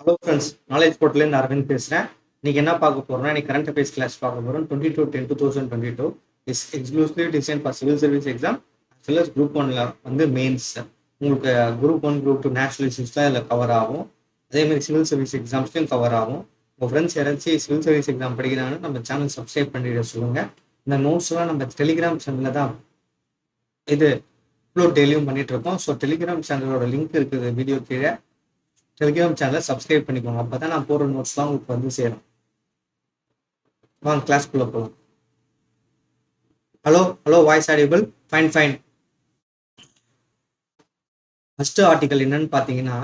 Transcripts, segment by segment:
Hello friends, knowledge போர்ட்லேருந்து Aravind பேசுகிறேன். இன்னைக்கு என்ன பார்க்க போறோம்னா, இன்னைக்கு கரண்ட் அஃபேர்ஸ் கிளாஸ் பார்க்க போகிறோம். 22/10/2022 is exclusively design for civil service exam as well as group ஒன்ல வந்து மெயின்ஸ். உங்களுக்கு group one group two national இஷ்யூஸ்லாம் இதில் கவர் ஆகும். அதேமாதிரி சிவில் சர்வீஸ் எக்ஸாம்ஸ்லையும் கவர் ஆகும். உங்கள் ஃப்ரெண்ட்ஸ் யாராச்சும் சிவில் சர்வீஸ் எக்ஸாம் படிக்கிறாங்கன்னா நம்ம சேனல் சப்ஸ்கிரைப் பண்ணிட சொல்லுங்கள். இந்த நோட்ஸ்லாம் நம்ம டெலிகிராம் சேனலில் தான் இது அப்லோட் டெய்லியும் பண்ணிட்டு இருக்கோம். ஸோ டெலிகிராம் சேனலோட லிங்க் இருக்குது வீடியோ கீழே. டெலிகிராம் சேனலை சப்ஸ்கிரைப் பண்ணிக்கோங்க. அப்போ தான் நான் போடுற நோட்ஸ்லாம் உங்களுக்கு வந்து சேரும். வாங்க கிளாஸ்க்குள்ளே போகலாம். Hello voice audible? Fine. First article என்னன்னு பார்த்தீங்கன்னா,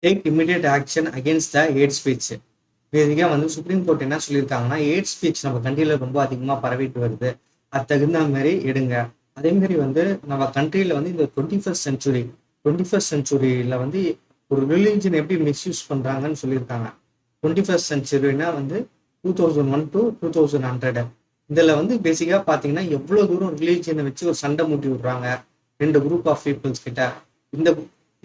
take immediate action against the hate speech. பேசிக்காக வந்து சுப்ரீம் கோர்ட் என்ன சொல்லியிருக்காங்கன்னா, ஹேட் ஸ்பீச் நம்ம கண்ட்ரியில் ரொம்ப அதிகமாக பரவிட்டு வருது, அது தகுந்த மாதிரி எடுங்க. அதேமாரி வந்து நம்ம கண்ட்ரியில் வந்து இந்த 21st சென்ச்சுரியில் வந்து ஒரு ரிலீஜன் எப்படி மிஸ்யூஸ் பண்ணுறாங்கன்னு சொல்லியிருக்காங்க. 21st சென்ச்சுரினா வந்து 2001 to 2100. இதில் வந்து பேசிக்காக பார்த்தீங்கன்னா எவ்வளோ தூரம் ரிலீஜனை வச்சு ஒரு சண்டை மூட்டி விடுறாங்க ரெண்டு குரூப் ஆஃப் பீப்புள்ஸ் கிட்ட. இந்த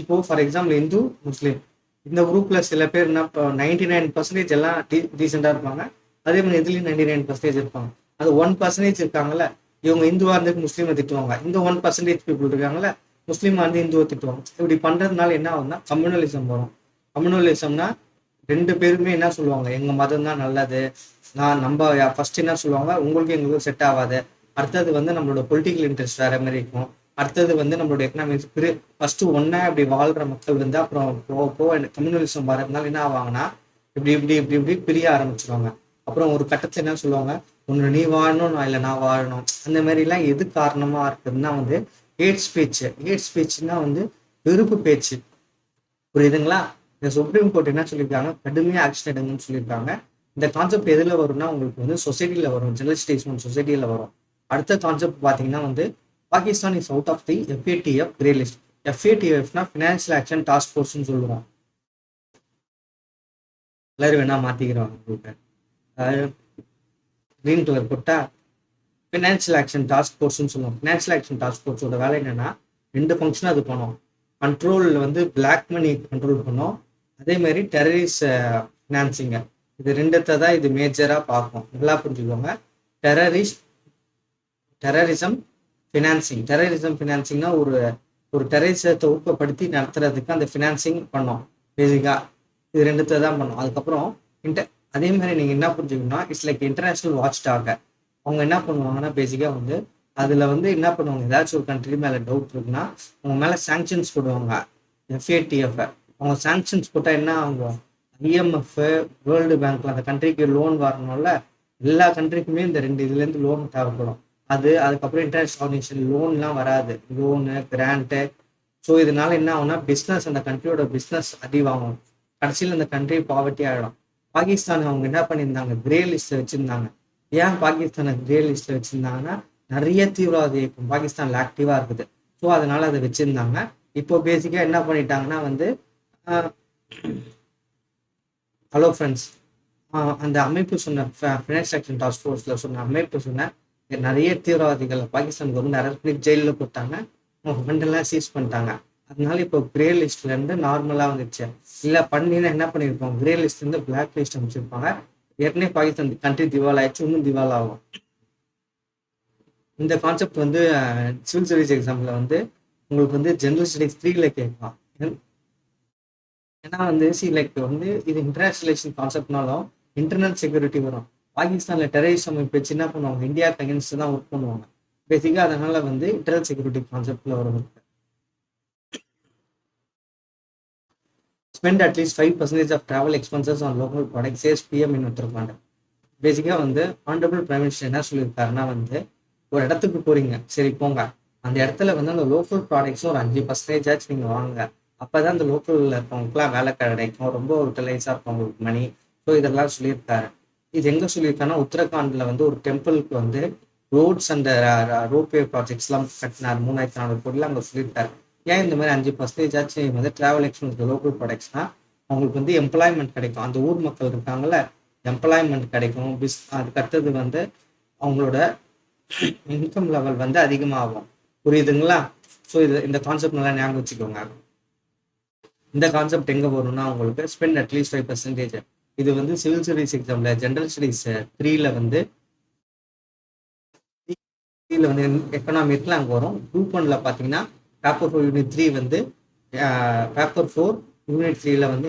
இப்போ ஃபார் எக்ஸாம்பிள் இந்து முஸ்லீம், இந்த குரூப்ல சில பேர் என்ன 99% எல்லாம் டீசெண்டாக இருப்பாங்க. அதே மாதிரி இதுலேயும் 99% இருப்பாங்க. அது 1% இருக்காங்கல்ல, இவங்க இந்துவா இருந்து முஸ்லீமை திட்டுவாங்க. இந்த 1% பீப்புள் இருக்காங்கல்ல, முஸ்லீமா வந்து இந்துவை திட்டுவாங்க. இப்படி பண்றதுனால என்ன ஆகுதுன்னா கம்யூனலிசம் வரும். கம்யூனலிசம்னா ரெண்டு பேருமே என்ன சொல்லுவாங்க, எங்க மதம் தான் நல்லது. நம்ம ஃபர்ஸ்ட் என்ன சொல்லுவாங்க, உங்களுக்கு எங்களுக்கு செட் ஆகாது. அடுத்தது வந்து நம்மளோட பொலிட்டிக்கல் இன்ட்ரெஸ்ட் வேற மாதிரி இருக்கும். அடுத்தது வந்து நம்மளோட எக்கனாமிக்ஸ் ஃபர்ஸ்ட் ஒன்னா இப்படி வாழ்ற மக்கள் வந்து அப்புறம் கம்யூனலிசம் வரதுனால என்ன ஆவாங்கன்னா இப்படி பிரிய ஆரம்பிச்சிருவாங்க. அப்புறம் ஒரு கட்டத்துல என்ன சொல்லுவாங்க, ஒன்று நீ வாழணும், நான் இல்லை நான் வாழணும். அந்த மாதிரி எல்லாம் எது காரணமா இருக்குதுன்னா வந்து ஹேட் ஸ்பீச்னா வந்து வெறுப்பு பேச்சு. புரியுதுங்களா? இந்த சுப்ரீம் கோர்ட் என்ன சொல்லியிருக்காங்க, கடுமையாக ஆக்ஷன் எடுங்கன்னு சொல்லியிருக்காங்க. இந்த கான்செப்ட் எதுல வரும்னா உங்களுக்கு வந்து சொசைட்டில வரும், ஜெனரல் சொசைட்டில வரும். அடுத்த கான்செப்ட் பார்த்தீங்கன்னா வந்து Pakistan is out of the FATF grey list. FATFனா ஃபினான்ஷியல் ஆக்ஷன் டாஸ்க் ஃபோர்ஸ்னு சொல்லுவோம். எல்லாரும் வேணா மாத்திக்கிறோம் உங்களுக்கு. கிரீன் கலர் போட்டா ஃபினான்ஷியல் ஆக்ஷன் டாஸ்க் ஃபோர்ஸ்னு சொல்லுவோம். ஃபினான்ஷியல் ஆக்ஷன் டாஸ்க் ஃபோர்ஸோட வேலை என்னன்னா, ரெண்டு ஃபங்க்ஷன் அது பண்ணும். கண்ட்ரோல் வந்து பிளாக் மணி கண்ட்ரோல் பண்ணும், அதே மாதிரி டெரரிஸ்ட் ஃபினான்சிங்க. இது ரெண்டுத்தை தான் இது மேஜராக பார்க்கும். நல்லா புரிஞ்சுக்கோங்க. டெரரிசம் ஃபினான்சிங்னா ஒரு டெரரிசத்தை ஊக்கப்படுத்தி நடத்துறதுக்கு அந்த ஃபினான்சிங் பண்ணோம். பேசிக்கா இது ரெண்டுத்தை தான் பண்ணும். அதுக்கப்புறம் அதே மாதிரி நீங்க என்ன புரிஞ்சுக்கணும்னா, it's like international watchdog. அவங்க என்ன பண்ணுவாங்கன்னா பேசிக்கா வந்து அதுல வந்து என்ன பண்ணுவாங்க, ஏதாச்சும் ஒரு கண்ட்ரி மேல டவுட் இருக்குன்னா அவங்க மேல சாங்ஷன்ஸ் போடுவாங்க. FATF அவங்க சாங்ஷன்ஸ் போட்டா என்ன ஆகும், IMF வேர்ல்டு பேங்க்ல அந்த கண்ட்ரிக்கு லோன் வரணும்ல, எல்லா கண்ட்ரிக்குமே இந்த ரெண்டு இதுல இருந்து லோன் தேவைப்படும். அதுக்கப்புறம் இன்டர்நேஷனல் ஆர்கனைசேஷன் லோன்லாம் வராது, லோனு கிராண்ட்டு. ஸோ இதனால என்ன ஆகும்னா பிஸ்னஸ், அந்த கண்ட்ரியோட பிஸ்னஸ் அடி வாங்கும். கடைசியில் அந்த கண்ட்ரி பாவர்ட்டி ஆகிடும். பாகிஸ்தான் அவங்க என்ன பண்ணியிருந்தாங்க, கிரே லிஸ்ட்ல வச்சிருந்தாங்க. ஏன் பாகிஸ்தானை கிரே லிஸ்ட்ல வச்சிருந்தாங்கன்னா, நிறைய தீவிரவாத இயக்கம் பாகிஸ்தான்ல ஆக்டிவா இருக்குது. ஸோ அதனால அதை வச்சிருந்தாங்க. இப்போ பேசிக்கா என்ன பண்ணிட்டாங்கன்னா வந்து ஹலோ ஃப்ரெண்ட்ஸ், அந்த அமைப்பு சொன்ன ஃபினான்ஷியல் ஆக்ஷன் டாஸ்க் ஃபோர்ஸ்ல சொன்ன அமைப்பு சொன்ன நிறைய தீவிரவாதிகள் பாகிஸ்தான் கவர்மெண்ட் அரெஸ்ட் பண்ணி ஜெயிலில் போட்டாங்க. அவங்க ஃபண்டெல்லாம் சீஸ் பண்ணிட்டாங்க. அதனால இப்போ கிரே லிஸ்ட்ல இருந்து நார்மலா வந்துச்சு. இல்லை பண்ணினா என்ன பண்ணியிருப்போம், கிரே லிஸ்ட்ல இருந்து பிளாக் லிஸ்ட் அமைச்சிருப்பாங்க. ஏற்கனவே பாகிஸ்தான் கண்ட்ரி திவால் ஆயிடுச்சு, இன்னும் திவால் ஆகும். இந்த கான்செப்ட் வந்து சிவில் சர்வீஸ் எக்ஸாம்ல வந்து உங்களுக்கு வந்து ஜெனரல் ஸ்டடீஸ் 3ல கேட்கலாம். ஏன்னா வந்து லைக் வந்து இது இன்டர்நேஷனலைசேஷன் கான்செப்ட்னாலும் இன்டர்னல் செக்யூரிட்டி வரும். பாகிஸ்தான்ல டெரரிஸ்ட் அமைப்பு வச்சு என்ன பண்ணுவாங்க, இந்தியாவுக்கு அகேன்ஸ்ட் தான் ஒர்க் பண்ணுவாங்க பேசிக்கா. அதனால வந்து இன்டர்னல் செக்யூரிட்டி கான்செப்ட்ல வரும். Spend at least 5% of travel expenses on local product, says PM in Uttarakhand. பேசிக்கா வந்து ஆனரபிள் பிரைம் மினிஸ்டர் என்ன சொல்லியிருக்காருன்னா வந்து, ஒரு இடத்துக்கு போறீங்க, சரி போங்க, அந்த இடத்துல வந்து அந்த லோக்கல் ப்ராடக்ட்ஸும் ஒரு 5% ஆச்சு நீங்க வாங்க. அப்பதான் அந்த லோக்கல்ல இருக்கவங்களுக்குலாம் வேலை கிடைக்கும், ரொம்ப யூட்டிலைஸா இருக்கும் உங்களுக்கு மணி. ஸோ இதெல்லாம் சொல்லியிருக்காரு. இது எங்க சொல்லியிருக்காருன்னா, உத்தரகாண்ட்ல வந்து ஒரு டெம்பிளுக்கு வந்து ரோட்ஸ் அண்ட் ரோப்வே ப்ராஜெக்ட்ஸ் எல்லாம் கட்டினார். 3400 கோடியில் அங்க சொல்லியிருக்காரு. ஏன் இந்த மாதிரி 5% ஆச்சு வந்து டிராவல் எக்ஸ்பென்ஸ் லோக்கல் ப்ராடக்ட்ஸ்னா அவங்களுக்கு வந்து எம்ப்ளாய்மெண்ட் கிடைக்கும். அந்த ஊர் மக்கள் இருக்காங்கல்ல, எம்ப்ளாய்மெண்ட் கிடைக்கும். அதுக்கு அடுத்தது வந்து அவங்களோட இன்கம் லெவல் வந்து அதிகமாகும். புரியுதுங்களா? ஸோ இந்த கான்செப்ட் நல்லா ஞாபகம் வச்சுக்கோங்க. இந்த கான்செப்ட் எங்கே வரும்னா உங்களுக்கு ஸ்பெண்ட் அட்லீஸ்ட் 5%. இது வந்து சிவில் சர்வீஸ் எக்ஸாமில் ஜென்ரல் ஸ்டடீஸ் 3ல வந்து வந்து எக்கனாமிக்ல அங்கே வரும். குரூப் 1ல பார்த்தீங்கன்னா பேப்பர் 4 யூனிட் 3 வந்து பேப்பர் 4 யூனிட் 3ல வந்து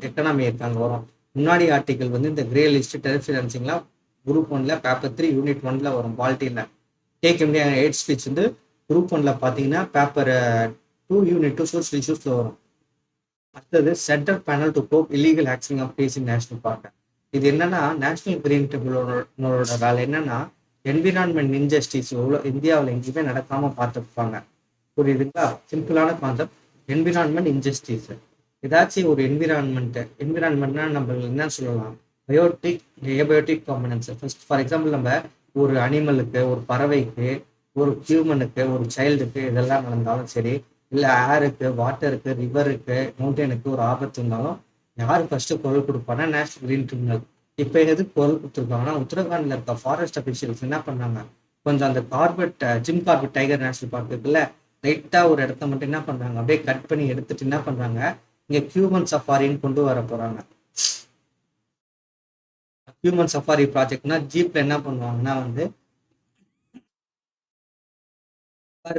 எக்கனாமி அங்கே வரும். முன்னாடி ஆர்டிக்கல் வந்து இந்த கிரே லிஸ்ட் டெரிஃப் ஃபினான்சிங்லாம் குரூப் 1ல பேப்பர் 3 யூனிட் 1ல வரும். பாலிட்டியில் டேக் இந்தியா ஹெட் ஸ்பீச் வந்து குரூப் 1ல பார்த்தீங்கன்னா பேப்பர் 2 யூனிட் 2 சோஷியல் இஷ்யூஸில் வரும். அடுத்தது central panel to curb illegal axing of trees in national park. இது என்னன்னா நேஷனல் கிரீன் ட்ரிபியூனலோட வேலை என்னன்னா என்விரான்மெண்ட் இன்ஜஸ்டிஸ் எவ்வளோ இந்தியாவில் எங்கேயுமே நடக்காமல் பார்த்துருப்பாங்க. புரியுதுங்களா? சிம்பிளான கான்செப்ட் என்விரான்மெண்ட் இன்ஜஸ்டிஸ். ஏதாச்சும் ஒரு என்விரான்மெண்ட்னா நம்ம என்ன சொல்லலாம், biotic abiotic components. First for example நம்ம ஒரு அனிமலுக்கு, ஒரு பறவைக்கு, ஒரு ஹியூமனுக்கு, ஒரு சைல்டுக்கு இதெல்லாம் நடந்தாலும் சரி, இல்லை ஏருக்கு, வாட்டருக்கு, ரிவருக்கு, மவுண்டனுக்கு ஒரு ஆபத்து இருந்தாலும் யார் ஃபர்ஸ்ட் குரல் கொடுப்பாங்கன்னா நேஷனல் கிரீன் ட்ரிபியூனல். இப்போ எதுக்கு குரல் கொடுத்துருக்காங்கன்னா உத்தரகாண்டில் இருக்க ஃபாரஸ்ட் அஃபிஷியல்ஸ் என்ன பண்ணாங்க, கொஞ்சம் அந்த Jim Corbett tiger national park இருக்குல்ல, லைட்டாக ஒரு இடத்த மட்டும் என்ன பண்ணுறாங்க அப்படியே கட் பண்ணி எடுத்துட்டு என்ன பண்ணுறாங்க, இங்கே ஹியூமன் சஃபாரின்னு கொண்டு வர போகிறாங்க. ஹியூமன் சஃபாரி ப்ராஜெக்ட்னா ஜீப்ல என்ன பண்ணுவாங்கன்னா வந்து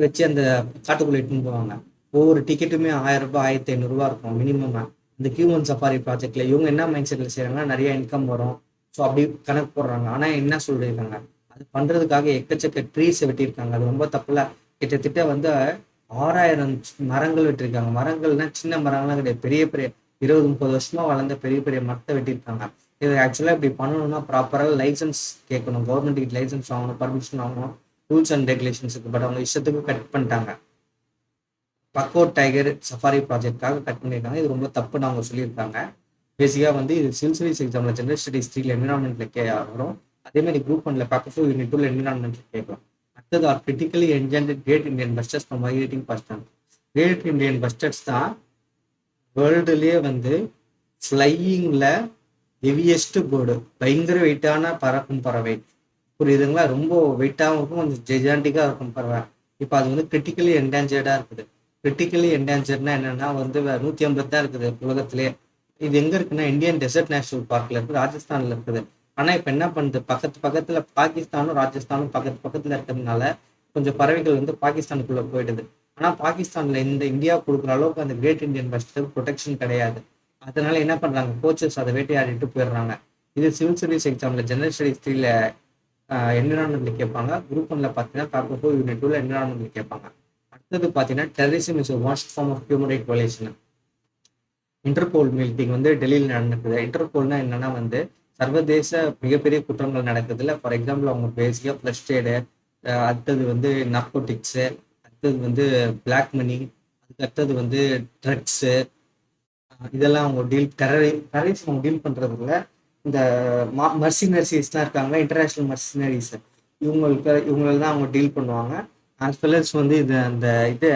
வச்சு அந்த காட்டுக்குள்ள இட்டுன்னு போவாங்க. ஒவ்வொரு டிக்கெட்டுமே 1000 ரூபாய் 1500 இருக்கும் மினிமம். இந்த ஹியூமன் சஃபாரி ப்ராஜெக்ட்ல இவங்க என்ன மைண்ட் செட்ல செய்யறாங்கன்னா நிறைய இன்கம் வரும், ஸோ அப்படி கணக்கு போடுறாங்க. ஆனா என்ன சொல்லியிருக்காங்க, அது பண்றதுக்காக எக்கச்சக்க ட்ரீஸ் வெட்டியிருக்காங்க. அது ரொம்ப தப்புல. கிட்டத்தட்ட வந்து 6000 மரங்கள் வெட்டியிருக்காங்க. மரங்கள்னா சின்ன மரங்கள்லாம் கிடையாது, பெரிய பெரிய 20-30 வருஷமா வளர்ந்த பெரிய பெரிய மரத்தை வெட்டியிருக்காங்க. இது ஆக்சுவலா இப்படி பண்ணணும்னா ப்ராப்பராக லைசன்ஸ் கேட்கணும், கவர்மெண்ட் லைசன்ஸ் வாங்கணும், பர்மிஷன் வாங்கணும், ரூல்ஸ் அண்ட் ரெகுலேஷன்ஸுக்கு. பட் அவங்க இஷ்டத்துக்கு கட் பண்ணிட்டாங்க. பக்கோட் டைகர் சஃபாரி ப்ராஜெக்டாக கட் பண்ணியிருக்காங்க. இது ரொம்ப தப்புன்னு அவங்க சொல்லியிருக்காங்க. பேசிக்காக வந்து இது சிவில் சர்வீஸ் எக்ஸாமில் ஜென்ரல் ஸ்டடீஸ் 3ல என்விரான்மெண்ட்ல வரும். அதேமாதிரி குரூப் 1ல பேப்பர் 4 யூனிட் 2ல என்விரான்மெண்ட்ல கேட்கும். அடுத்தது are critically endangered great Indian bustards from migrating person. Great Indian bustards தான் வேர்ல்டுலேயே வந்து ஃப்ளையிங்ல ஹெவியஸ்ட் பேர்டு, பயங்கர வெயிட்டான பறக்கும் பறவை. புரியுதுங்களா? ரொம்ப வெயிட்டாகவும் இருக்கும், கொஞ்சம் ஜெஜாண்டிக்காக இருக்கும் பறவை. இப்போ அது வந்து கிரிட்டிக்கலி என்டேஞ்சர்டாக இருக்குது. கிரிட்டிக்கலி என்டேஞ்சர்னா என்னன்னா வந்து 150 தான் இருக்குது உலகத்திலே. இது எங்க இருக்குன்னா இந்தியன் டெசர்ட் நேஷனல் பார்க்ல இருக்குது, ராஜஸ்தான்ல இருக்குது. ஆனா இப்ப என்ன பண்ணுது, பக்கத்துல பாகிஸ்தானும் ராஜஸ்தானும் பக்கத்துல இருக்கிறதுனால கொஞ்சம் பறவைகள் வந்து பாகிஸ்தானுக்குள்ள போயிடுது. ஆனா பாகிஸ்தான்ல இந்த இந்தியா கொடுக்குற அளவுக்கு அந்த கிரேட் இந்தியன் பஸ்டர் ப்ரொடெக்ஷன் கிடையாது. அதனால என்ன பண்றாங்க, கோச்சஸ் அதை வேட்டையாடிட்டு போயிடுறாங்க. இது சிவில் சர்வீஸ் எக்ஸாம்ல ஜெனரல் ஸ்டடீஸ் 3ல என்விரான்மெண்ட்ல கேட்பாங்க. குரூப் 1ல பார்த்தீங்கன்னா பேப்பர் 4 யூனிட் 2ல என்விரான்மெண்ட்ல கேட்பாங்க. அடுத்தது பார்த்தீங்கன்னா terrorism is worst form of human right violation. Interpol meeting வந்து டெல்லியில் நடக்குது. இன்டர்போல்னா என்னன்னா வந்து சர்வதேச மிகப்பெரிய குற்றங்கள் நடக்குதுல்ல. ஃபார் எக்ஸாம்பிள் அவங்க பேசிக்காக ஃப்ளஷ் ட்ரேடு, அடுத்தது வந்து நார்கோட்டிக்ஸு, அடுத்தது வந்து பிளாக் மணி, அதுக்கு அடுத்தது வந்து ட்ரக்ஸு, இதெல்லாம் அவங்க டெரரிசம் அவங்க டீல் பண்றதுல இந்த மர்சினரிஸ்லாம் இருக்காங்க, இன்டர்நேஷனல் மர்சினரிஸ், இவங்களை தான் அவங்க டீல் பண்ணுவாங்க. ஆஸ் வெல் அஸ் வந்து இது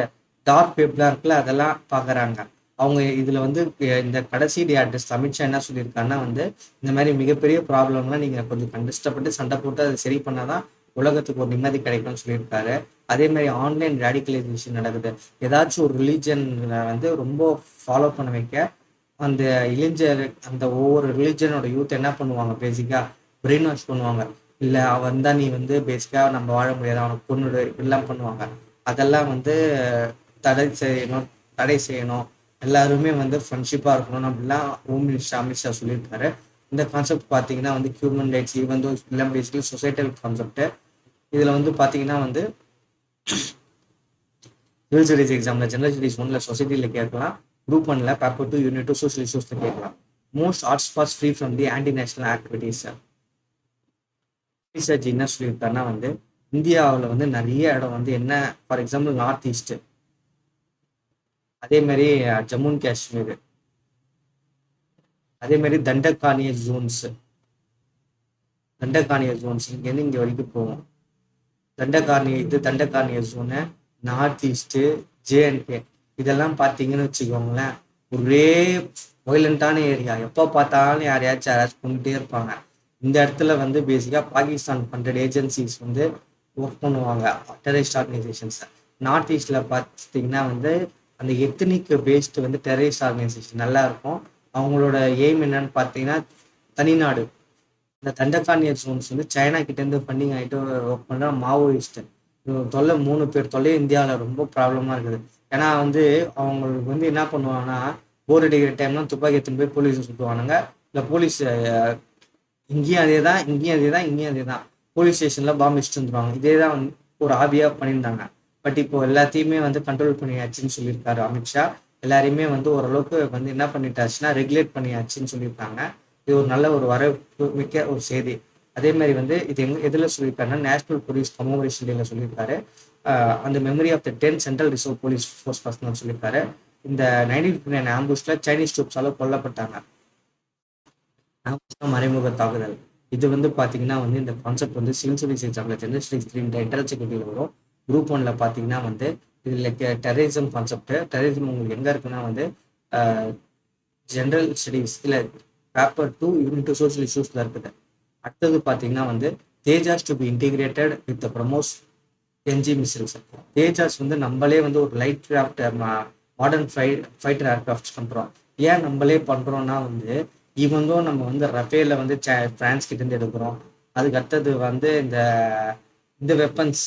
டார்க் வெப்லாம் இருக்குல்ல, அதெல்லாம் பார்க்குறாங்க அவங்க. இதுல வந்து இந்த கடைசி அட்ரஸ் அமித்ஷா என்ன சொல்லியிருக்காங்கன்னா வந்து இந்த மாதிரி மிகப்பெரிய ப்ராப்ளம்லாம் நீங்க கொஞ்சம் கஷ்டப்பட்டு சண்டை போட்டு அதை சரி பண்ணாதான் உலகத்துக்கு ஒரு நிம்மதி கிடைக்கும்னு சொல்லியிருக்காரு. அதே மாதிரி ஆன்லைன் ரேடிகலைசேஷன் நடக்குது. ஏதாச்சும் ஒரு ரிலீஜன் வந்து ரொம்ப ஃபாலோ பண்ண வைக்க அந்த இளைஞர், அந்த ஒவ்வொரு ரிலீஜனோட யூத் என்ன பண்ணுவாங்க, பேசிக்கா பிரெயின் வாஷ் பண்ணுவாங்க. இல்லை அவன் தான் நீ வந்து பேசிக்கா நம்ம வாழ முடியாது, அவனுக்கு பொண்ணுடு எல்லாம் பண்ணுவாங்க. அதெல்லாம் வந்து தடை செய்யணும். எல்லாருமே வந்து ஃப்ரெண்ட்ஷிப்பாக இருக்கணும் அப்படிலாம் ஹோம் மினிஸ்டர் அமித்ஷா சொல்லியிருக்காரு. இந்த கான்செப்ட் பார்த்தீங்கன்னா வந்து ஹியூமன் ரைட்ஸ் ஈவன் தோ எல்லாம் பேசிக்கலி சொசைட்டல் கான்செப்ட். இதில் வந்து பார்த்தீங்கன்னா வந்து சிவில் ஸ்டடீஸ் எக்ஸாமில் ஜெனரல் ஸ்டடீஸ் 1ல சொசைட்டியில் கேட்கலாம், குரூப் 1ல பேப்பர் 2 யூனிட் 2 சோஷியல் இஷ்யூஸில் கேட்கலாம். Most hotspots free from the anti national activities. Research என்ன சொல்லியிருக்காருன்னா வந்து இந்தியாவில் வந்து நிறைய இடம் வந்து என்ன, ஃபார் எக்ஸாம்பிள் நார்த் ஈஸ்ட், அதே மாதிரி ஜம்மு அண்ட் காஷ்மீர், அதே மாதிரி தண்டகானிய ஜோன்ஸ் இங்கேருந்து இங்கே வரைக்கும் போவோம். தண்டகானிய ஜோனு, நார்த் ஈஸ்ட், ஜேஎன்கே, இதெல்லாம் பார்த்தீங்கன்னு வச்சுக்கோங்களேன் ஒரே வயலண்டான ஏரியா. எப்போ பார்த்தாலும் யாரையாச்சும் கொண்டுட்டே இருப்பாங்க. இந்த இடத்துல வந்து பேசிக்காக பாகிஸ்தான் ஃபண்டட் ஏஜென்சிஸ் வந்து ஒர்க் பண்ணுவாங்க, டெரரிஸ்ட் ஆர்கனைசேஷன்ஸ். நார்த் ஈஸ்ட்ல பார்த்தீங்கன்னா வந்து அந்த எத்தனிக் பேஸ்டு வந்து டெரரிஸ்ட் ஆர்கனைசேஷன் நல்லா இருக்கும். அவங்களோட எய்ம் என்னன்னு பார்த்தீங்கன்னா தனிநாடு. இந்த தண்டகாணியர் ஜோன்ஸ் வந்து சைனா கிட்டேருந்து ஃபண்டிங் ஆகிட்டு ஒர்க் பண்ணுற மாவோயிஸ்ட் தொல்லை 3 பேர் தொல்லை இந்தியாவில் ரொம்ப ப்ராப்ளமாக இருக்குது. ஏன்னா வந்து அவங்களுக்கு வந்து என்ன பண்ணுவாங்கன்னா போர் அடிக்கிற டைம்லாம் துப்பாக்கி எடுத்துன்னு போய் போலீஸை சுட்டுவானுங்க. இல்லை போலீஸ் இங்கேயும் அதே தான், இங்கேயும் அதே தான், இங்கேயும் அதே தான். போலீஸ் ஸ்டேஷனில் பாம்பு வச்சுட்டு வந்துருவாங்க. இதே தான் வந்து ஒரு ஹாபியாக பண்ணியிருந்தாங்க. பட் இப்போ எல்லாத்தையுமே வந்து கண்ட்ரோல் பண்ணியாச்சுன்னு சொல்லியிருக்காரு அமித்ஷா. எல்லாரையுமே வந்து ஓரளவுக்கு வந்து என்ன பண்ணிட்டாச்சுன்னா ரெகுலேட் பண்ணியாச்சுன்னு சொல்லியிருக்காங்க. இது ஒரு நல்ல ஒரு வரவு மிக்க ஒரு செய்தி. அதே மாதிரி வந்து இது எதில் சொல்லியிருக்காருன்னா நேஷனல் போலீஸ் கமமரேஷன் டேல சொல்லியிருக்காரு. அந்த memory of the 10 central reserve police force personnel சொல்லியிருக்காரு. இந்த 1959 ஆம்புஷ்ல சைனீஸ் ட்ரூப்ஸால கொல்லப்பட்டாங்க. மறைமுக தாக்குதல். இது வந்து பாத்தீங்கன்னா வந்து இந்த கான்செப்ட் வந்து சிவில் சர்வீஸ் எக்ஸாம்ல ஜெனரல் ஸ்டடீஸ் 3 இன்டர்னல் செக்யூரிட்டியில் வரும். குரூப் 1ல பாத்தீங்கன்னா வந்து இதுல டெரரிசம் கான்செப்ட். டெரரிசம் உங்களுக்கு எங்க இருக்குன்னா வந்து ஜெனரல் ஸ்டடீஸ் இல்ல பேப்பர் 2 யூனிட் 2 சோஷியல் இஷ்யூஸ்ல இருக்குது. அடுத்தது பாத்தீங்கன்னா வந்து Tejas to be integrated with BrahMos NG missiles. Tejas வந்து நம்மளே வந்து ஒரு light craft modern fighter aircraft பண்றோம். ஏன் நம்மளே பண்றோம்னா வந்து இவங்களும் நம்ம வந்து ரஃபேல வந்து பிரான்ஸ் கிட்ட இருந்து எடுக்கிறோம். அதுக்கு அடுத்தது வந்து இந்த வெப்பன்ஸ்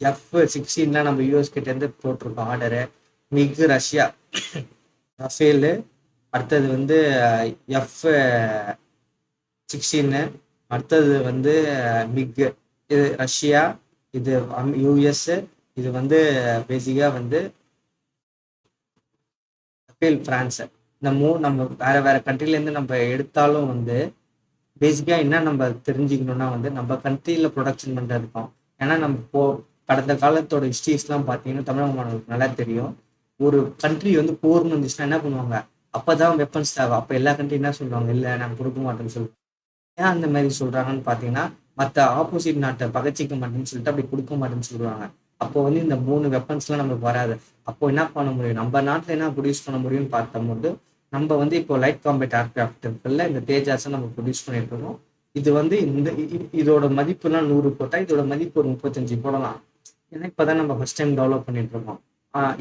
F-16 நம்ம யூஎஸ் கிட்ட இருந்து போட்டிருக்கோம் ஆர்டரு. மிக் ரஷ்யா ரஃபேலு, அடுத்தது வந்து F-16, அடுத்தது வந்து மிக். இது ரஷ்யா, இது யூஎஸ், இது வந்து பேசிக்கா வந்து ரஃபேல் பிரான்ஸ். இந்த நம்ம வேற வேற கண்ட்ரில இருந்து நம்ம எடுத்தாலும் வந்து பேசிக்கா என்ன நம்ம தெரிஞ்சுக்கணும்னா வந்து நம்ம கண்ட்ரியில ப்ரொடக்ஷன் பண்றதுக்கும். ஏன்னா நம்ம கடந்த காலத்தோட ஹிஸ்டரிஸ்லாம் பார்த்தீங்கன்னா தமிழக மாணவர்களுக்கு நல்லா தெரியும். ஒரு கண்ட்ரி வந்து போர்னு வந்துச்சுன்னா என்ன பண்ணுவாங்க, அப்பதான் வெப்பன்ஸ் தேவை. அப்ப எல்லா கண்ட்ரி என்ன சொல்லுவாங்க, இல்லை நாங்கள் கொடுக்க மாட்டோம்னு சொல்லுவாங்க. ஏன் அந்த மாதிரி சொல்றாங்கன்னு பார்த்தீங்கன்னா மற்ற ஆப்போசிட் நாட்டை பகச்சிக்க மாட்டேன்னு சொல்லிட்டு அப்படி கொடுக்க மாட்டேன்னு சொல்லுவாங்க. அப்போ வந்து இந்த 3 வெப்பன்ஸ்லாம் நமக்கு வராது. அப்போ என்ன பண்ண முடியும், நம்ம நாட்டில் என்ன ப்ரொடியூஸ் பண்ண முடியும்னு பார்த்தபோது நம்ம வந்து இப்போ லைட் காம்பேட் ஏர்கிராஃப்ட் இருக்குல்ல, இந்த தேஜாஸை நம்ம ப்ரொடியூஸ் பண்ணிட்டு இருக்கோம். இது வந்து இதோட மதிப்புலாம் 100 போட்டா இதோட மதிப்பு ஒரு 35 போடலாம். ஏன்னா இப்பதான் நம்ம ஃபர்ஸ்ட் டைம் டெவலப் பண்ணிட்டு இருக்கோம்.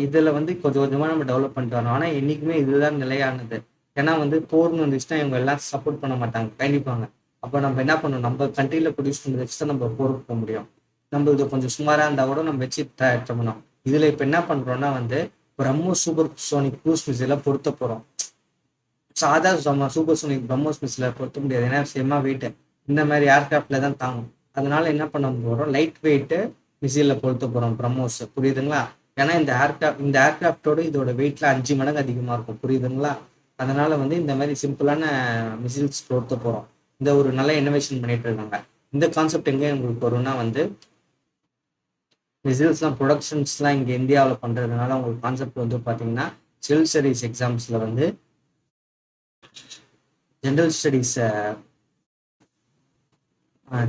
இதுல வந்து கொஞ்சம் கொஞ்சமா நம்ம டெவலப் பண்ணிட்டு வரோம். ஆனா என்னைக்குமே இதுதான் நிலையானது. ஏன்னா வந்து போர்னு வந்துச்சுன்னா இவங்க எல்லாம் சப்போர்ட் பண்ண மாட்டாங்க, கைண்டிப்பாங்க. அப்ப நம்ம என்ன பண்ணணும், நம்ம கண்ட்ரில ப்ரொடியூஸ் பண்ணி வச்சு தான் நம்ம போருக்கு போக முடியும். நம்ம இது கொஞ்சம் சுமாரா இருந்தா கூட நம்ம வச்சு ட்ரை பண்ணணும். இதுல இப்ப என்ன பண்றோம்னா வந்து பிரம்மோஸ் சூப்பர் சோனிக் க்ரூஸ் மிசைல பொருத்த போறோம். சாதா சூப்பர் சோனிக் பிரம்மோஸ் மிசைல பொருத்த முடியாது, ஏன்னா சேமா வெயிட் இந்த மாதிரி ஏர்கிராஃப்ட்ல தான் தாங்கும். அதனால என்ன பண்ண போறோம், லைட் வெயிட் மிசைல பொருத்த போறோம் பிரம்மோஸ். புரியுதுங்களா? ஏன்னா இந்த ஏர்கிராஃப்டோட இதோட வெயிட்ல 5 மடங்கு அதிகமா இருக்கும். புரியுதுங்களா? அதனால வந்து இந்த மாதிரி சிம்பிளான மிசைல்ஸ் பொருத்த போறோம். இந்த ஒரு நல்ல இனோவேஷன் பண்ணிட்டு இருக்காங்க. இந்த கான்செப்ட் எங்க உங்களுக்கு வரும்னா வந்து மிசைல்ஸ்லாம் ப்ரொடக்ஷன்ஸ்லாம் இங்கே இந்தியாவில் பண்ணுறதுனால உங்களுக்கு கான்செப்ட் வந்து பார்த்தீங்கன்னா சிவில் ஸ்டடீஸ் எக்ஸாம்ஸில் வந்து ஜென்ரல் ஸ்டடீஸ்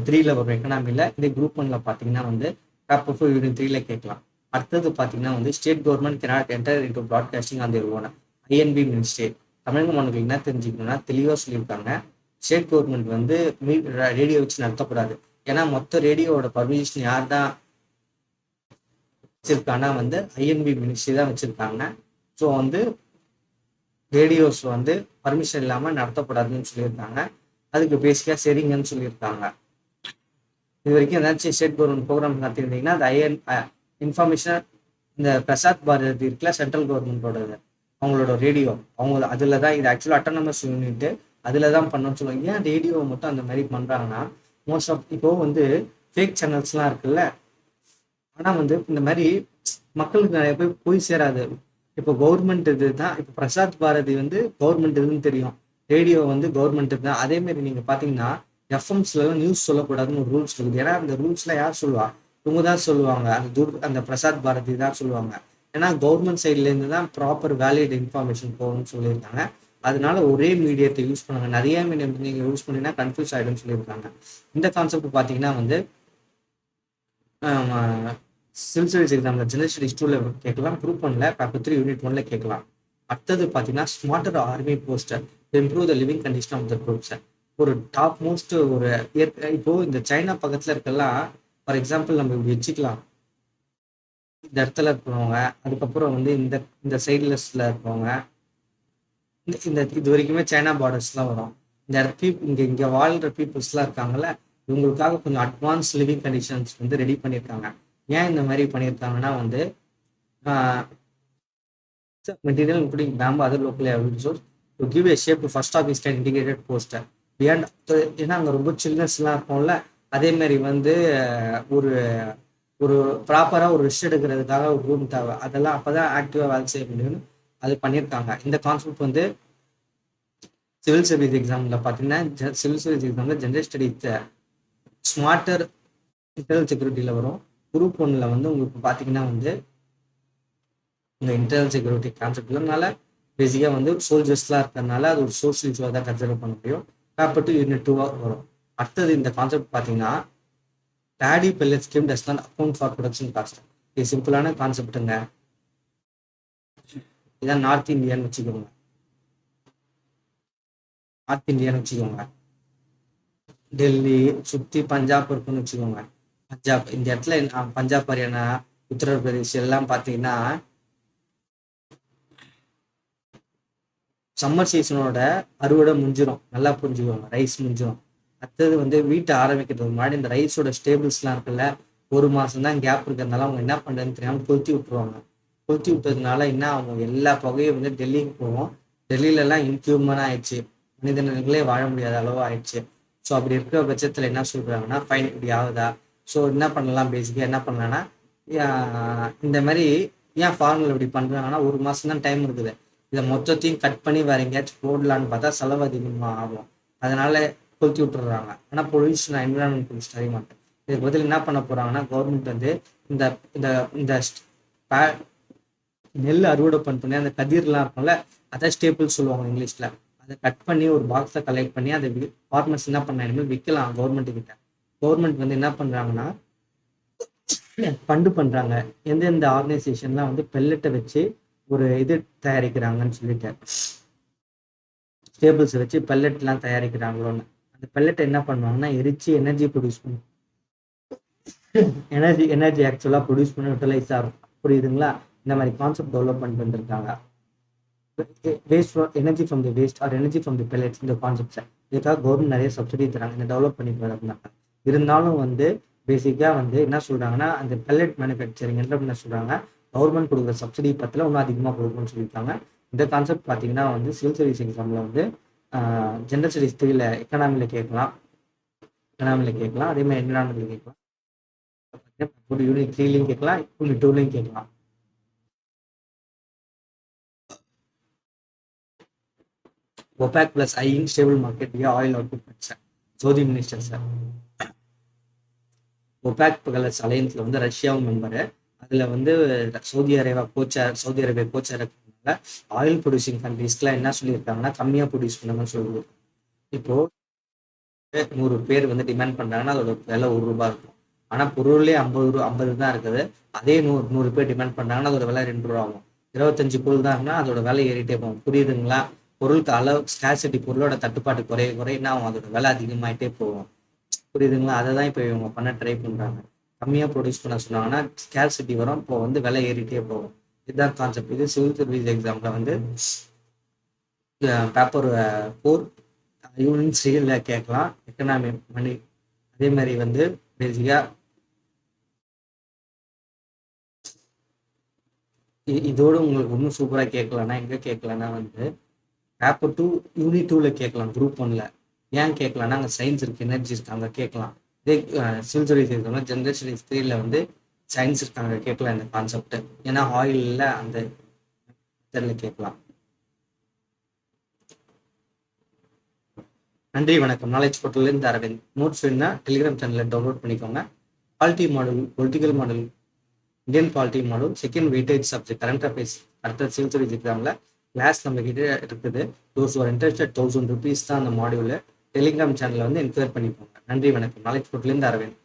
3ல வரும் எக்கனாமியில். இந்த குரூப் 1ல பார்த்தீங்கன்னா வந்து பேப்பர் 4 யூனிட் 3ல கேட்கலாம். அடுத்தது பார்த்தீங்கன்னா வந்து state government cannot enter into broadcasting on their own. I&B ministry. தமிழக மாணவர்கள் என்ன தெரிஞ்சுக்கணும்னா தெளிவாக சொல்லியிருக்காங்க. ஸ்டேட் கவர்மெண்ட் வந்து ரேடியோ வச்சு நடத்தக்கூடாது. ஏன்னா மொத்த ரேடியோவோட பர்மிஷன் யார் தான் வச்சிருக்காங்கன்னா வந்து ஐஎன்பி மினிஸ்ட்ரி தான் வச்சிருக்காங்க. ஸோ வந்து ரேடியோஸ் வந்து பர்மிஷன் இல்லாமல் நடத்தக்கூடாதுன்னு சொல்லியிருக்காங்க. அதுக்கு பேசிக்காக சரிங்கன்னு சொல்லியிருக்காங்க. இது வரைக்கும் ஏதாச்சும் ஸ்டேட் கவர்மெண்ட் ப்ரோக்ராம் நடத்திருந்தீங்கன்னா அது இன்ஃபர்மேஷன் இந்த பிரசாத் பாரதி இருக்குல்ல, சென்ட்ரல் கவர்மெண்டோட அவங்களோட ரேடியோ, அவங்க அதில் தான் இது ஆக்சுவலாக அட்டானமஸ் யூனிட் அதில் தான் பண்ணணும்னு சொல்லுவாங்க. ஏன் ரேடியோவை மட்டும் அந்த மாதிரி பண்ணுறாங்கன்னா மோஸ்ட் ஆஃப் இப்போ வந்து ஃபேக் சேனல்ஸ்லாம் இருக்குல்ல, ஆனால் வந்து இந்த மாதிரி மக்களுக்கு நிறைய பேர் போய் சேராது. இப்போ கவர்மெண்ட் இது தான், இப்போ பிரசாத் பாரதி வந்து கவர்மெண்ட் இதுன்னு தெரியும், ரேடியோ வந்து கவர்மெண்ட் தான். அதே மாதிரி நீங்கள் பார்த்தீங்கன்னா எஃப்எம்ஸ்லாம் நியூஸ் சொல்லக்கூடாதுன்னு ஒரு ரூல்ஸ் இருக்குது. ஏன்னா அந்த ரூல்ஸ்லாம் யார் சொல்லுவா, இவங்க தான் சொல்லுவாங்க. அந்த பிரசாத் பாரதி தான் சொல்லுவாங்க. ஏன்னா கவர்மெண்ட் சைட்லேருந்து தான் ப்ராப்பர் வேலிட் இன்ஃபர்மேஷன் போகணும்னு சொல்லியிருக்காங்க. அதனால ஒரே மீடியத்தை யூஸ் பண்ணுங்க, நிறைய மீடியம் நீங்கள் யூஸ் பண்ணிங்கன்னா கன்ஃபியூஸ் ஆகிடும்னு சொல்லியிருக்காங்க. இந்த கான்செப்ட் பார்த்தீங்கன்னா வந்து சிவில் சர்வீஸ் எக்ஸாமில் ஜெனரல் ஸ்டடீஸ் 2ல கேட்கலாம், குரூப் 1ல பேப்பர் 3 யூனிட் 1ல கேட்கலாம். அடுத்தது பார்த்தீங்கன்னா smarter army poster improve the living condition of the troops. ஒரு டாப் மோஸ்ட் ஒரு இப்போ இந்த சைனா பக்கத்தில் இருக்கலாம். ஃபார் எக்ஸாம்பிள் நம்ம இப்படி வச்சுக்கலாம், இந்த இடத்துல இருக்கிறவங்க, அதுக்கப்புறம் வந்து இந்த இந்த சைட்லெஸ்ல இருக்கிறவங்க, இந்த இது வரைக்குமே சைனா பார்டர்ஸ்லாம் வரும். இந்த இடத்து இங்கே வாழ்கிற பீப்புள்ஸ்லாம் இருக்காங்கல்ல, இவங்களுக்காக கொஞ்சம் அட்வான்ஸ் லிவிங் கண்டிஷன்ஸ் வந்து ரெடி பண்ணியிருக்காங்க. ஏன் இந்த மாதிரி பண்ணியிருக்காங்கன்னா வந்து material including bamboo other local resource to give a shape to first of இஸ்ட் இன்டிகிரேட்டட் போஸ்டர் பியாண்ட். ஏன்னா அங்கே ரொம்ப சில்னஸ்லாம் இருக்கும்ல, அதே மாதிரி வந்து ஒரு ஒரு ப்ராப்பராக ஒரு ரெஸ்ட் எடுக்கிறதுக்காக ஒரு ரூம் தேவை. அதெல்லாம் அப்போ தான் ஆக்டிவாக வேலை செய்ய முடியும்னு அது பண்ணியிருக்காங்க. இந்த கான்செப்ட் வந்து சிவில் சர்வீஸ் எக்ஸாமில் பார்த்தீங்கன்னா சிவில் சர்வீஸ் எக்ஸாமில் ஜென்ரல் ஸ்டடிஸ் ஸ்மார்ட்டர் இன்டர்னல் செக்யூரிட்டியில் வரும். குரூப் 1ல் வந்து உங்களுக்கு பார்த்தீங்கன்னா வந்து இந்த இன்டர்னல் செக்யூரிட்டி கான்செப்ட்னால பேசிக்காக வந்து சோல்ஜர்ஸ்லாம் இருக்கிறதுனால அது ஒரு சோஷியல் இஷ்யூவாக தான் கன்சிடர் பண்ண முடியும். பேப்பர் 2 யூனிட் 2 வரும். அடுத்தது இந்த கான்செப்ட் பார்த்தீங்கன்னா Bedi pellet scheme does not account for production cost. இது சிம்பிளான கான்செப்ட்டுங்க. இதான் நார்த் இந்தியான்னு வச்சுக்கோங்க. நார்த் இந்தியான்னு வச்சுக்கோங்க. டெல்லி சுற்றி பஞ்சாப் இருக்குன்னு வச்சுக்கோங்க. பஞ்சாப் இந்த இடத்துல பஞ்சாப், ஹரியானா, உத்தரப்பிரதேஷ் எல்லாம் பார்த்தீங்கன்னா சம்மர் சீசனோட அறுவடை முடிஞ்சிடும். நல்லா புரிஞ்சுக்கோங்க, ரைஸ் முடிஞ்சிடும். அடுத்தது வந்து வீட்டை ஆரம்பிக்கிறதுக்கு முன்னாடி இந்த ரைஸோட ஸ்டேபிள்ஸ்லாம் இருக்குல்ல, ஒரு மாதம் தான் கேப் இருக்கிறதுனால அவங்க என்ன பண்ணுறதுன்னு தெரியாமல் கொளுத்தி விட்டுருவாங்க. கொளுத்தி விட்டதுனால என்ன ஆகும், எல்லா புகையும் வந்து டெல்லிக்கு போகும். டெல்லியிலலாம் இன்ஹியூமனாக ஆயிடுச்சு, மனிதர்களே வாழ முடியாத அளவு ஆயிடுச்சு. ஸோ அப்படி இருக்கிற பட்சத்தில் என்ன சொல்கிறாங்கன்னா ஃபைன் இப்படி ஆகுதா, ஸோ என்ன பண்ணலாம், பேசிக்காக என்ன பண்ணலான்னா இந்த மாதிரி ஏன் ஃபார்மல் இப்படி பண்ணுறாங்கன்னா ஒரு மாதம் தான் டைம் இருக்குது. இதை மொத்தத்தையும் கட் பண்ணி வேற எங்கேயாச்சும் போடலான்னு பார்த்தா செலவு அதிகமாக ஆகும். அதனால கொளுத்தி விட்டுறாங்க. ஆனால் பொல்யூஷன் என்விரான்மெண்ட் பொல்யூஷன் அதிக மாட்டேன். இதுக்கு பதில் என்ன பண்ண போறாங்கன்னா கவர்மெண்ட் வந்து இந்த இந்த இந்த நெல் அறுவடை பண்ணி அந்த கதிர்லாம் இருக்கும்ல, அதை ஸ்டேபிள் சொல்லுவாங்க இங்கிலீஷ்ல. அதை கட் பண்ணி ஒரு பாக்ஸை கலெக்ட் பண்ணி அதை ஃபார்மர்ஸ் என்ன பண்ண விற்கலாம் கவர்மெண்ட் கிட்ட. கவர்மெண்ட் வந்து என்ன பண்றாங்கன்னா ஃபண்டு பண்றாங்க. எந்தெந்த ஆர்கனைசேஷன்லாம் வந்து பெல்லட்டை வச்சு ஒரு இது தயாரிக்கிறாங்கன்னு சொல்லிட்டு, ஸ்டேபிள்ஸ் வச்சு பெல்லட்லாம் தயாரிக்கிறாங்களோன்னு, அந்த பெல்லட்டை என்ன பண்ணுவாங்கன்னா எரிச்சு எனர்ஜி ப்ரொடியூஸ் பண்ணும். எனர்ஜி ஆக்சுவலாக ப்ரொடியூஸ் பண்ணி யூட்டிலைஸ் ஆகும். புரியுதுங்களா? இந்த மாதிரி கான்செப்ட் டெவலப் பண்ணிட்டு வந்திருக்காங்க. Waste energy from the waste or energy from the pellets, இந்த கான்செப்ட்ஸை இதுக்காக கவர்மெண்ட் நிறைய சப்சிடி தராங்க, இந்த டெவலப் பண்ணிட்டு வராங்க. இருந்தாலும் வந்து பேசிக்காக வந்து என்ன சொல்றாங்கன்னா அந்த பெல்லட் மேனுஃபேக்சரிங் என்ன சொல்றாங்க, கவர்மெண்ட் கொடுக்குற சப்சிடி பத்தில் இன்னும் அதிகமாக கொடுக்கணும்னு சொல்லியிருக்காங்க. இந்த கான்செப்ட் பார்த்தீங்கன்னா வந்து சிவில் சர்வீஸ் எக்ஸாமில் வந்து ஜென்ரல் ஸ்டடிஸ் 3ல எக்கனாமியில் கேட்கலாம், அதே மாதிரி என்விரான்மெண்ட்ல கேட்கலாம், ஒரு யூனிட் 3லையும் கேட்கலாம், யூனிட் 2லையும் கேட்கலாம். OPEC plus eyeing stable market via oil output cuts. ஜோதி மினிஸ்டர் சார். OPEC plus அலையன்ஸ்ல வந்து ரஷ்யாவும் மெம்பரு. அதுல வந்து சவுதி அரேபியா கோச்சா இருக்கிறதுனால ஆயில் ப்ரொடியூசிங் கண்ட்ரீஸ்க்குலாம் என்ன சொல்லியிருக்காங்கன்னா கம்மியா ப்ரொடியூஸ் பண்ணுங்கன்னு சொல்லியிருக்காங்க. இப்போ 100 பேர் வந்து டிமாண்ட் பண்றாங்கன்னா அதோட விலை ₹1 இருக்கும். ஆனா பொருளே 50 தான் இருக்குது. அதே 100 பேர் டிமாண்ட் பண்றாங்கன்னா அதோட விலை ₹2 ஆகும். 25 பொருள் தான் இருக்குன்னா அதோட விலை ஏறிட்டே போகும். புரியுதுங்களா? பொருளுக்கு அளவு ஸ்கேர்சிட்டி, பொருளோட தட்டுப்பாடு குறைய என்ன ஆகும், அதோட விலை அதிகமாயிட்டே போகும். புரியுதுங்களா? அதை தான் இப்போ இவங்க பண்ண ட்ரை பண்றாங்க. கம்மியா ப்ரொடியூஸ் பண்ண சொன்னாங்கன்னா ஸ்கேர்சிட்டி வரும், இப்போ வந்து விலை ஏறிட்டே போகும். இதுதான் கான்செப்ட். இது சிவில் சர்வீஸ் எக்ஸாம்ல வந்து பேப்பர் 4 யூனிட் 3ல கேட்கலாம், எக்கனாமி மணி. அதே மாதிரி வந்து பேசிக்கா இதோடு உங்களுக்கு இன்னும் சூப்பராக கேட்கலன்னா எங்கே கேட்கலன்னா வந்து பேப்பர் 2 யூனிட் 2ல கேட்கலாம், குரூப் 1ல. ஏன் கேட்கலாம்னா அங்கே சயின்ஸ் இருக்கு, எனர்ஜி இருக்கு, அங்கே கேட்கலாம். இதே சிவில் சர்வீஸ் எக்ஸாம்ல ஜென்ரல் ஸ்டடிஸ் 3ல வந்து சயின்ஸ் இருக்காங்க, கேட்கலாம் இந்த கான்செப்ட். ஏன்னா ஆயிலில் அந்த மெத்தடில் கேட்கலாம். நன்றி, வணக்கம். நாலேஜ் போர்ட்டல்லேருந்து அரவிந்த். நோட்ஸ் வேணுன்னா டெலிகிராம் சேனலில் டவுன்லோட் பண்ணிக்கோங்க. Polity model, political model, Indian polity model, second weightage subject current affairs அடுத்த சிவில் சர்வீஸ் எக்ஸாமில் கிளாஸ் நம்ம கிட்ட இருக்குது. தோஸ் ஆர் இன்ட்ரெஸ்டட் ₹1000 தான் அந்த மாடியூல். டெலிகிராம் சேனலில் வந்து என்கொயர் பண்ணிக்கோங்க. நன்றி, வணக்கம். நாலேஜ் போர்ட்டல்லேருந்து அரவிந்த்.